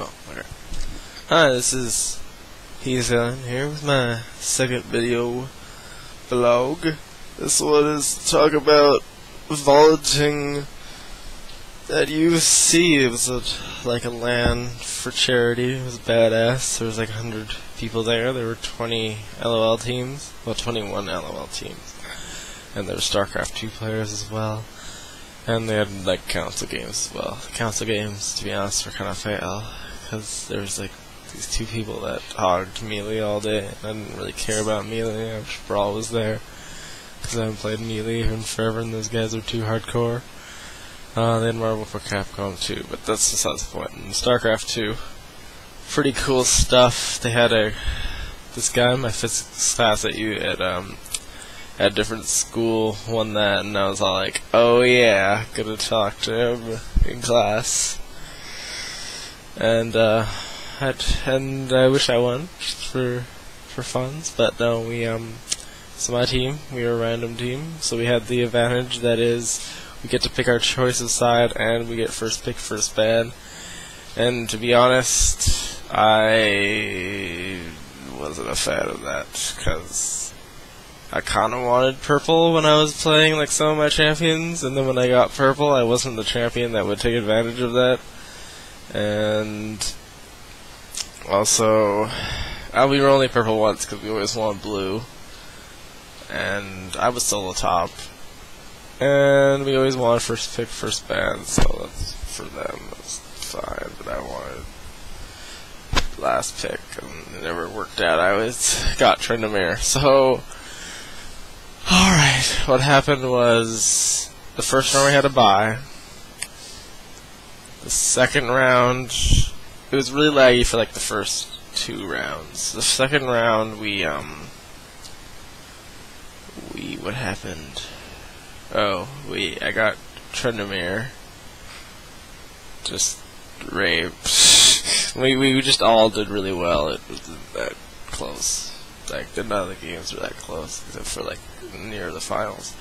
Oh, okay. Hi, this is Javelin here with my second video vlog. This one is to talk about volunting at UC. It was like a LAN for charity. It was badass. There was like 100 people there. There were 20 LOL teams. Well, 21 LOL teams. And there were StarCraft 2 players as well. And they had like council games as well. The council games, to be honest, were kind of fail. Because there was like these two people that hogged Melee all day. And I didn't really care about Melee. I wish Brawl was there. Because I haven't played Melee in forever and those guys are too hardcore. They had Marvel for Capcom 2, but that's besides the point. In StarCraft 2, pretty cool stuff. They had this guy in my physics class at a different school won that, and I was all like, oh yeah, gonna talk to him in class. And I wish I won, just for funs, but no, so my team, we were a random team, so we had the advantage that is, we get to pick our choice of side, and we get first pick, first ban. And to be honest, I wasn't a fan of that, because I kind of wanted purple when I was playing like some of my champions, and then when I got purple, I wasn't the champion that would take advantage of that. And also, we were only purple once because we always wanted blue, and I was still the top. And we always wanted first pick, first ban, so that's for them. That's fine, but I wanted last pick, and it never worked out. I always got Tryndamere. So, alright, what happened was, the first round we had a bye. The second round, it was really laggy for like the first 2 rounds. The second round, what happened? I got Tryndamere. Just raped. we just all did really well. It wasn't that close. Like, none of the games were that close, except for like near the finals.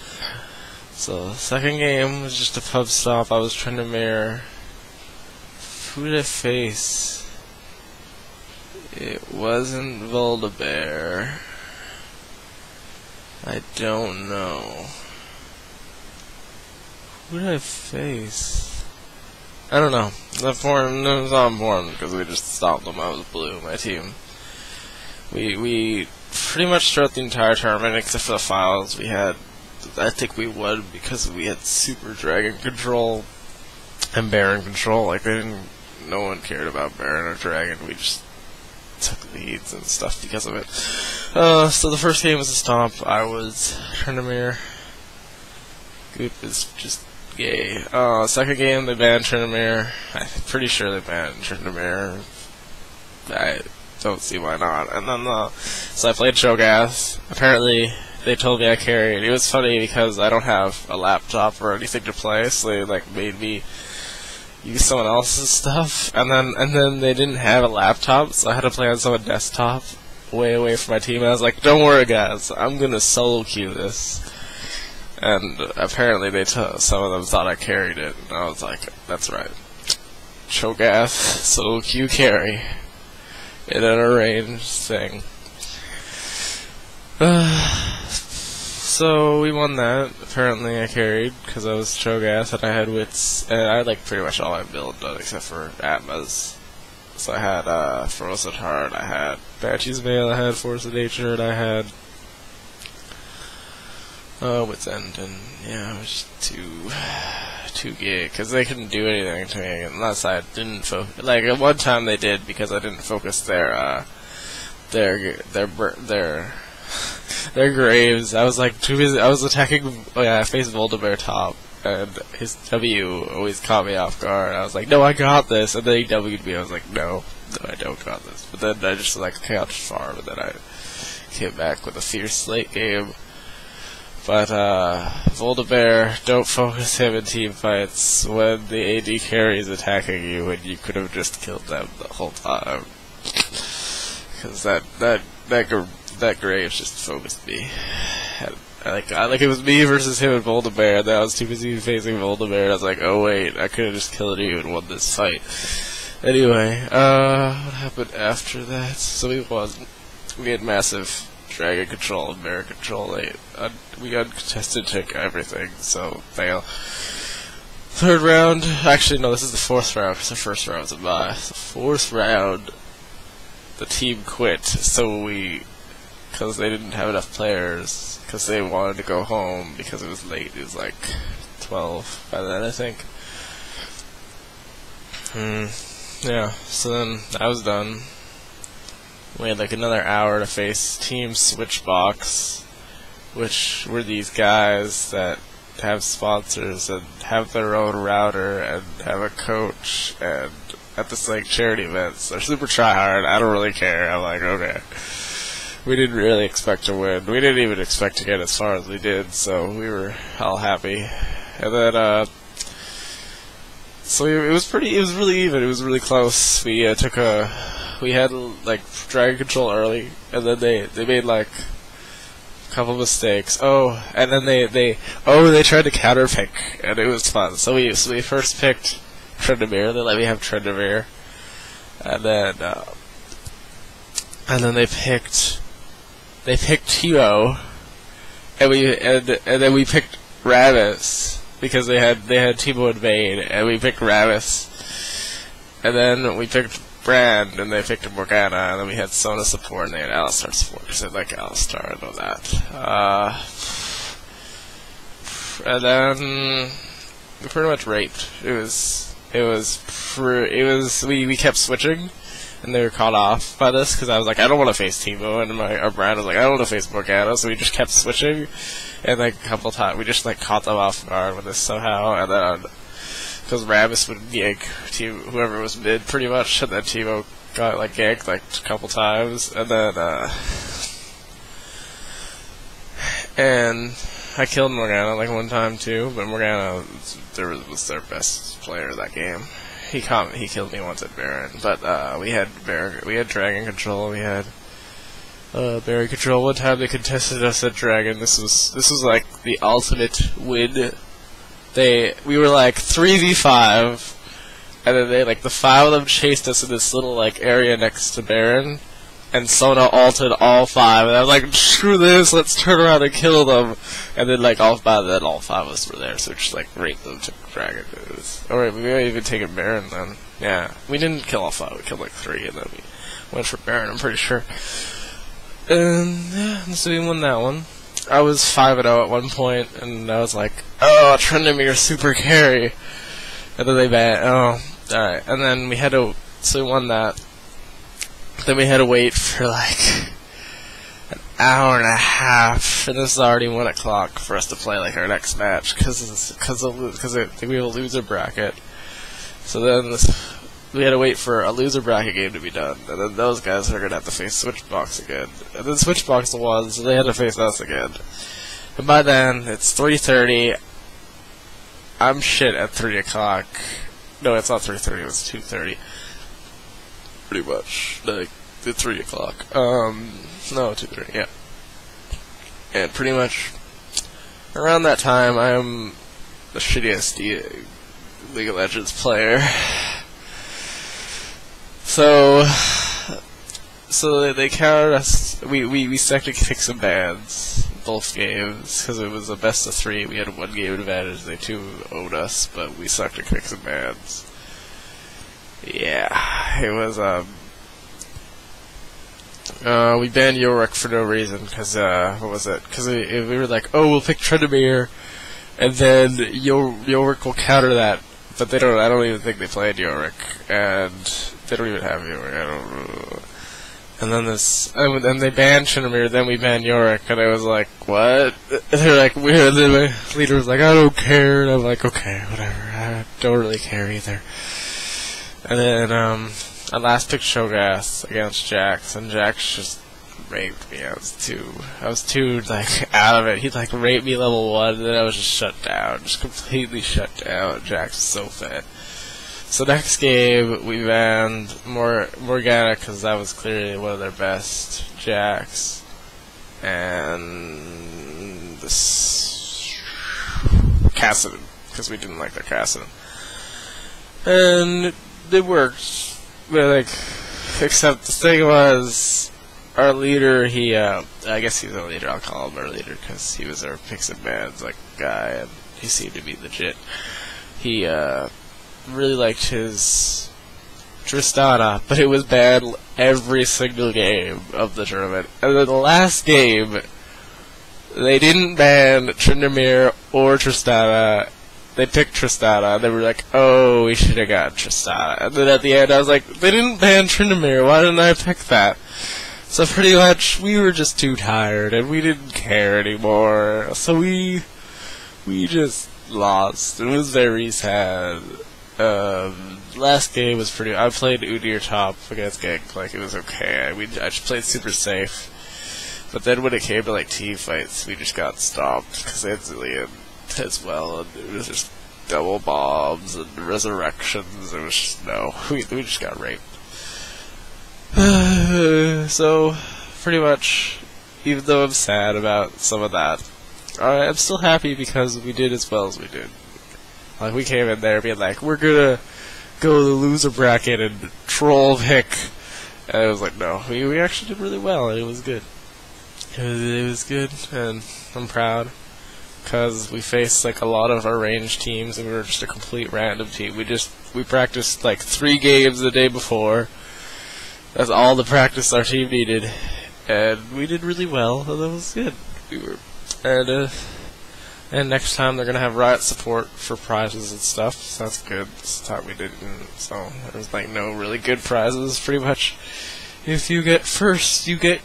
So the second game was just a pub stop. I was Tryndamere. Who did I face? It wasn't Volunting. I don't know. Who did I face? I don't know. It was not important because we just stopped them. I was blue, my team. We pretty much throughout the entire tournament, except for the finals, I think we won because we had super dragon control and baron control. Like, no one cared about baron or dragon. We just took leads and stuff because of it. So the first game was a stomp. I was Tryndamere. Goop is just gay. Second game they banned Tryndamere. I'm pretty sure they banned Tryndamere. I don't see why not. And then so I played Cho'Gath. Apparently they told me I carried. It was funny because I don't have a laptop or anything to play, so they like made me use someone else's stuff. And then they didn't have a laptop, so I had to play on someone's desktop way away from my team. And I was like, don't worry guys, I'm gonna solo queue this. And apparently some of them thought I carried it, and I was like, that's right. Cho'Gath, solo queue carry. In an arranged thing. So we won that. Apparently I carried, because I was Cho'Gath and I had wits, and I had like pretty much all my build done except for Atma's. So I had Frozen Heart, I had Banshee's Veil, I had Force of Nature, and I had Wits End, and yeah, it was just too gay, because they couldn't do anything to me unless I didn't focus. Like, at one time they did, because I didn't focus their graves. I was like too busy. I was attacking. Oh yeah, I faced Volunting top, and his W always caught me off guard. I was like, no, I got this, and then he W'd me. I was like, no, I don't got this. But then I just like couched farm, and then I came back with a fierce late game. But Volunting, don't focus him in team fights when the AD carry is attacking you, when you could have just killed them the whole time. Because that grave just focused me. Like it was me versus him and Volunting, and I was too busy facing Volunting, and I was like, oh wait, I could have just killed you and won this fight. Anyway, what happened after that? So we had massive dragon control and bear control. We uncontested took everything, so fail. Third round, actually no, this is the fourth round, because the first round was a bye. The fourth round, the team quit, because they didn't have enough players, because they wanted to go home, because it was late. It was like 12 by then, I think. Yeah, so then that was done. We had like another hour to face Team Switchbox, which were these guys that have sponsors and have their own router and have a coach and at this like charity events. They're super tryhard. I don't really care. I'm like, okay. We didn't really expect to win. We didn't even expect to get as far as we did, so we were all happy. And then so it was really even. It was really close. We had like dragon control early, and then they made like a couple mistakes. Oh, and then they tried to counter pick, and it was fun. So we first picked Trendemir. They let me have Trendemir, and then they picked Timo, and then we picked Ravis. Because they had Timo and Vayne, and we picked Ravis, and then we picked Brand, and they picked Morgana, and then we had Sona support, and they had Alistar support, because they like Alistar, I know that. And then we pretty much raped. We kept switching, and they were caught off by this, because I was like, I don't want to face Timo, and our Brand was like, I don't want to face Morgana, so we just kept switching. And like a couple times, we just like caught them off guard with this somehow, and then because Ravis would yank whoever was mid pretty much, and then Timo got like yanked like a couple times, and then and I killed Morgana like one time too, but Morgana was their best player that game. He killed me once at Baron, but we had dragon control, we had Barry control. One time they contested us at Dragon. This was like the ultimate win. We were like 3v5, and then the 5 of them chased us in this little like area next to Baron, and Sona ulted all 5, and I was like, screw this, let's turn around and kill them. And then all 5 of us were there, so we just like raped them to Dragon. Alright, we may have even taken Baron then. Yeah, we didn't kill all 5, we killed like 3, and then we went for Baron, I'm pretty sure. And yeah, so we won that one. I was 5-0 at one point, and I was like, oh, Trendemir super carry. And then they banned, alright. And then so we won that. Then we had to wait for like an hour and a half, and this is already 1 o'clock for us to play like our next match, because we have a loser bracket. So then we had to wait for a loser bracket game to be done, and then those guys are going to have to face Switchbox again. And then Switchbox won, so they had to face us again. And by then, it's 3:30. I'm shit at 3 o'clock. No, it's not 3:30, it was 2:30. Pretty much. Like, at 3 o'clock. No, 2:30, yeah. And pretty much, around that time, I'm the shittiest League of Legends player. So they countered us. We stuck to kick some bans both games because it was a best of 3. We had 1 game advantage. They 2 owed us, but we sucked to kick some bans. Yeah, it was we banned Yorick for no reason because what was it? Because we were like, oh, we'll pick Trendemir, and then Yorick will counter that. But they don't. I don't even think they played Yorick, and they don't even have Yorick. I don't know. And then and they banned Trendemir. Then we banned Yorick, and I was like, what? And they're like, weird. Then my leader was like, I don't care. And I'm like, okay, whatever. I don't really care either. And then I last picked Shogas against Jax, and Jax just raped me. I was too like out of it. He like raped me level 1, and then I was just shut down, just completely shut down. Jax was so fat. So next game we banned Morgana because that was clearly one of their best. Jax and this Cassidy because we didn't like their Cassidy, and it worked. But like, except the thing was, our leader, I guess he's our leader, I'll call him our leader, because he was our picks and bans, like, guy, and he seemed to be legit. He, really liked his Tristana, but it was banned every single game of the tournament. And then the last game, they didn't ban Tryndamere or Tristana. They picked Tristana, and they were like, oh, we should have got Tristana. And then at the end, I was like, they didn't ban Tryndamere, why didn't I pick that? So pretty much, we were just too tired, and we didn't care anymore. So we just lost. It was very sad. Last game was pretty. I played Udyr top against Gangplank. It was okay. I just played super safe. But then when it came to like team fights, we just got stopped because they had Zillion as well, and it was just double bombs and resurrections. It was just, no, we just got raped. So pretty much, even though I'm sad about some of that, I'm still happy because we did as well as we did. Like, we came in there being like, we're gonna go to the loser bracket and troll Vic. And it was like, no, we actually did really well, and it was good. It was good, and I'm proud. Because we faced, like, a lot of our ranged teams, and we were just a complete random team. We practiced, like, 3 games the day before. That's all the practice our team needed. And we did really well, and that was good. And next time they're gonna have Riot support for prizes and stuff, so that's good. This time we didn't, so there's like no really good prizes, pretty much. If you get first, you get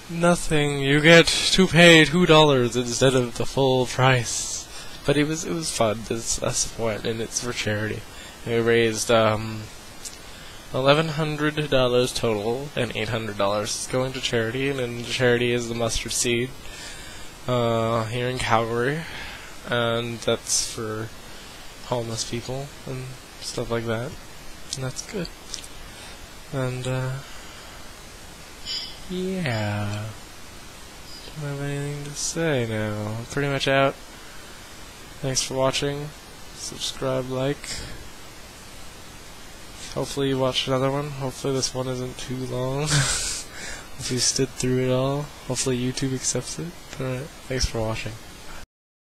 nothing. You get to pay $2 instead of the full price. But it was fun. That's the point, and it's for charity. And we raised $1,100 total, and $800 is going to charity, and then the charity is the Mustard Seed. Here in Calgary, and that's for homeless people and stuff like that, and that's good. And yeah, don't have anything to say now. I'm pretty much out. Thanks for watching. Subscribe, like. Hopefully you watch another one. Hopefully this one isn't too long. If you stood through it all, hopefully YouTube accepts it. Alright, thanks for watching.